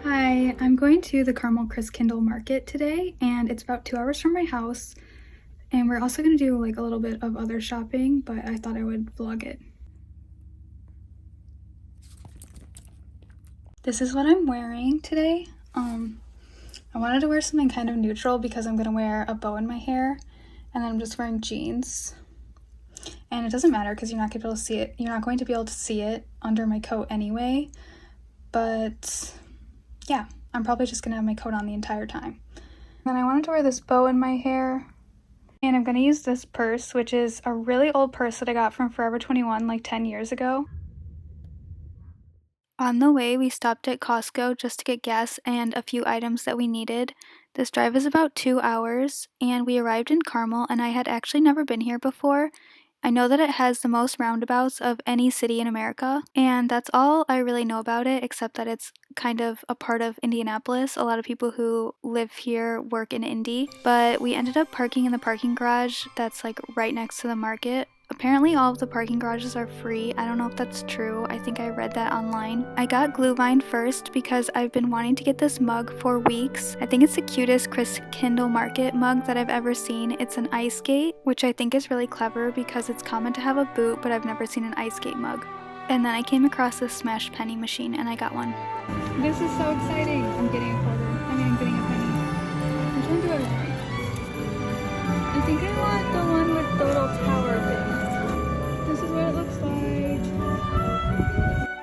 Hi, I'm going to the Carmel Christkindlmarket today, and it's about 2 hours from my house. And we're also going to do like a little bit of other shopping, but I thought I would vlog it. This is what I'm wearing today. I wanted to wear something kind of neutral because I'm going to wear a bow in my hair, and I'm just wearing jeans. And it doesn't matter because you're not going to be able to see it. You're not going to be able to see it under my coat anyway. But yeah, I'm probably just going to have my coat on the entire time. Then I wanted to wear this bow in my hair. And I'm going to use this purse, which is a really old purse that I got from Forever 21 like 10 years ago. On the way, we stopped at Costco just to get gas and a few items that we needed. This drive is about 2 hours, and we arrived in Carmel, and I had actually never been here before. I know that it has the most roundabouts of any city in America, and that's all I really know about it, except that it's kind of a part of Indianapolis. A lot of people who live here work in Indy, but we ended up parking in the parking garage that's like right next to the market. Apparently all of the parking garages are free. I don't know if that's true. I think I read that online. I got Glühwein first because I've been wanting to get this mug for weeks. I think it's the cutest Christkindlmarket mug that I've ever seen. It's an ice skate, which I think is really clever because it's common to have a boot, but I've never seen an ice skate mug. And then I came across this smash penny machine and I got one. This is so exciting. I'm getting a quarter. I'm getting a penny. Which one do I want? I think I want the one with the little tower thing. This is what it looks like.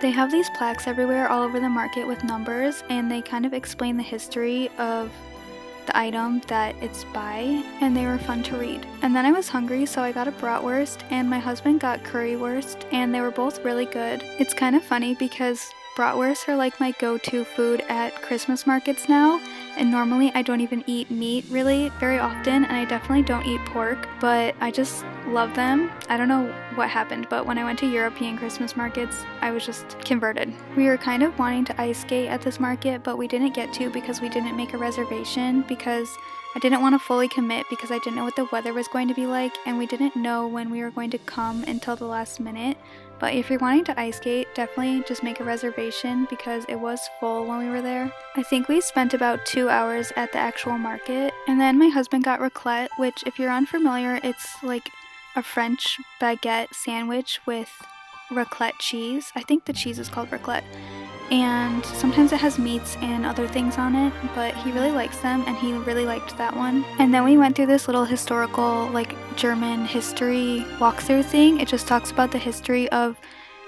They have these plaques everywhere all over the market with numbers, and they kind of explain the history of the item that it's by, and they were fun to read. And then I was hungry, so I got a bratwurst, and my husband got currywurst, and they were both really good. It's kind of funny because bratwursts are like my go-to food at Christmas markets now, and normally I don't even eat meat really very often, and I definitely don't eat pork, but I just love them. I don't know what happened, but when I went to European Christmas markets, I was just converted. We were kind of wanting to ice skate at this market, but we didn't get to because we didn't make a reservation because I didn't want to fully commit because I didn't know what the weather was going to be like, and we didn't know when we were going to come until the last minute. But if you're wanting to ice skate, definitely just make a reservation because it was full when we were there. I think we spent about 2 hours at the actual market, and then my husband got raclette, which if you're unfamiliar, it's like a French baguette sandwich with raclette cheese. I think the cheese is called raclette. And sometimes it has meats and other things on it, but he really likes them and he really liked that one. And then we went through this little historical like German history walkthrough thing. It just talks about the history of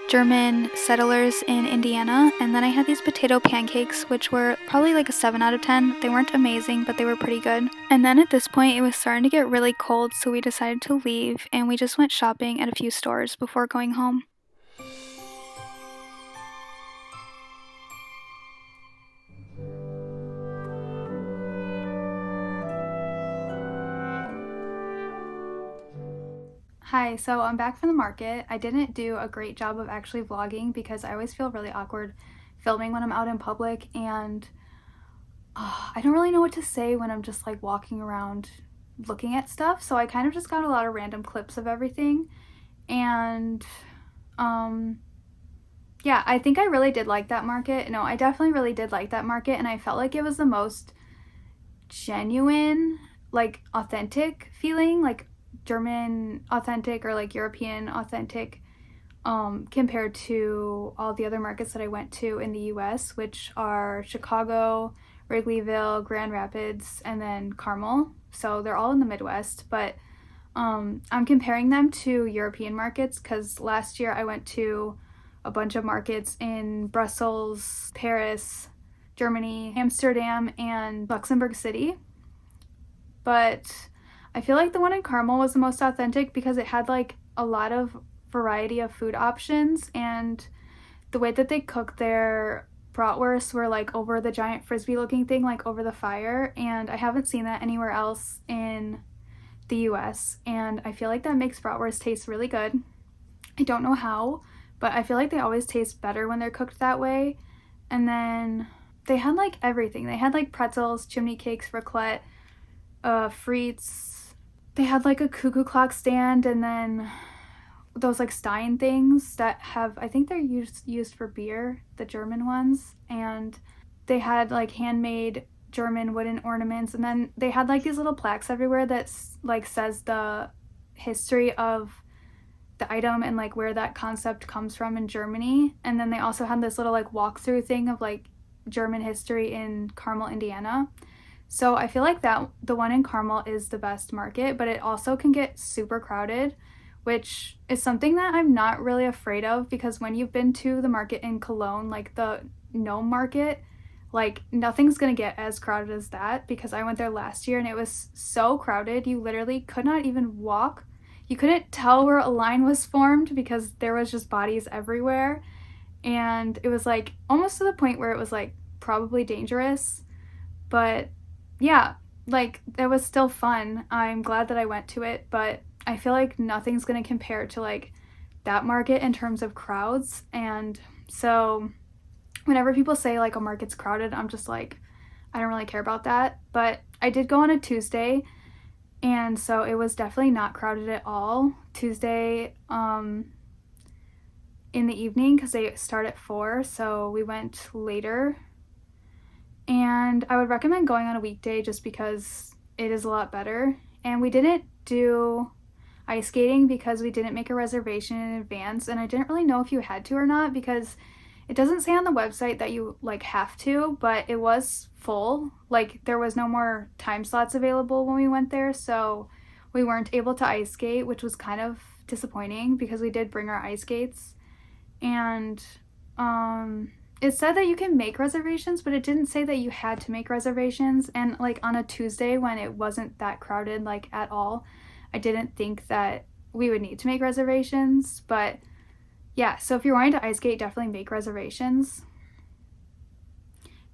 German settlers in Indiana. And then I had these potato pancakes, which were probably like a 7 out of 10. They weren't amazing, but they were pretty good. And then at this point it was starting to get really cold, so we decided to leave and we just went shopping at a few stores before going home. Hi, so I'm back from the market. I didn't do a great job of actually vlogging because I always feel really awkward filming when I'm out in public, and I don't really know what to say when I'm just like walking around looking at stuff, so I kind of just got a lot of random clips of everything. And yeah, I think I really did like that market. No, I definitely really did like that market, and I felt like it was the most genuine, like authentic feeling, like German authentic or like European authentic, compared to all the other markets that I went to in the US, which are Chicago, Wrigleyville, Grand Rapids, and then Carmel. So they're all in the Midwest, but I'm comparing them to European markets because last year I went to a bunch of markets in Brussels, Paris, Germany, Amsterdam, and Luxembourg City. But I feel like the one in Carmel was the most authentic because it had like a lot of variety of food options, and the way that they cooked their bratwursts were like over the giant frisbee looking thing, like over the fire, and I haven't seen that anywhere else in the US, and I feel like that makes bratwurst taste really good. I don't know how, but I feel like they always taste better when they're cooked that way. And then they had like everything. They had like pretzels, chimney cakes, raclette, frites, they had like a cuckoo clock stand, and then those like Stein things that have, I think they're used for beer, the German ones, and they had like handmade German wooden ornaments, and then they had like these little plaques everywhere that like says the history of the item and like where that concept comes from in Germany. And then they also had this little like walkthrough thing of like German history in Carmel, Indiana. So I feel like that the one in Carmel is the best market, but it also can get super crowded, which is something that I'm not really afraid of, because when you've been to the market in Cologne, like the Gnome market, like nothing's gonna get as crowded as that, because I went there last year and it was so crowded you literally could not even walk. You couldn't tell where a line was formed because there was just bodies everywhere, and it was like almost to the point where it was like probably dangerous. But yeah, like it was still fun. I'm glad that I went to it, but I feel like nothing's gonna compare to like that market in terms of crowds. And so whenever people say like a market's crowded, I'm just like, I don't really care about that. But I did go on a Tuesday, and so it was definitely not crowded at all. Tuesday in the evening, because they start at 4, so we went later. And I would recommend going on a weekday just because it is a lot better. And we didn't do ice skating because we didn't make a reservation in advance, and I didn't really know if you had to or not, because it doesn't say on the website that you like have to, but it was full. Like there was no more time slots available when we went there, so we weren't able to ice skate, which was kind of disappointing because we did bring our ice skates. And it said that you can make reservations, but it didn't say that you had to make reservations. And like on a Tuesday when it wasn't that crowded like at all, I didn't think that we would need to make reservations. But yeah, so if you're wanting to ice skate, definitely make reservations.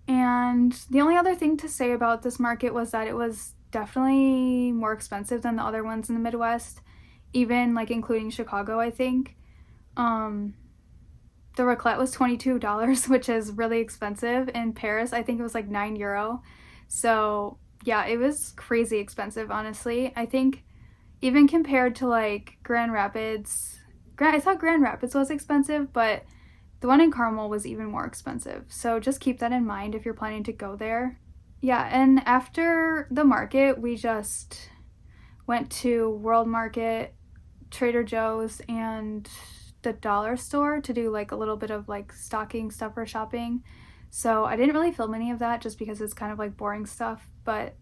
And the only other thing to say about this market was that it was definitely more expensive than the other ones in the Midwest, even like including Chicago, I think. The raclette was $22, which is really expensive. In Paris, I think it was like €9. So yeah, it was crazy expensive, honestly. I think even compared to like Grand Rapids, I thought Grand Rapids was expensive, but the one in Carmel was even more expensive. So just keep that in mind if you're planning to go there. Yeah, and after the market, we just went to World Market, Trader Joe's, and the dollar store to do like a little bit of like stocking stuffer shopping. So I didn't really film any of that just because it's kind of like boring stuff, but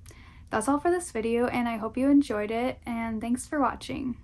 that's all for this video, and I hope you enjoyed it, and thanks for watching.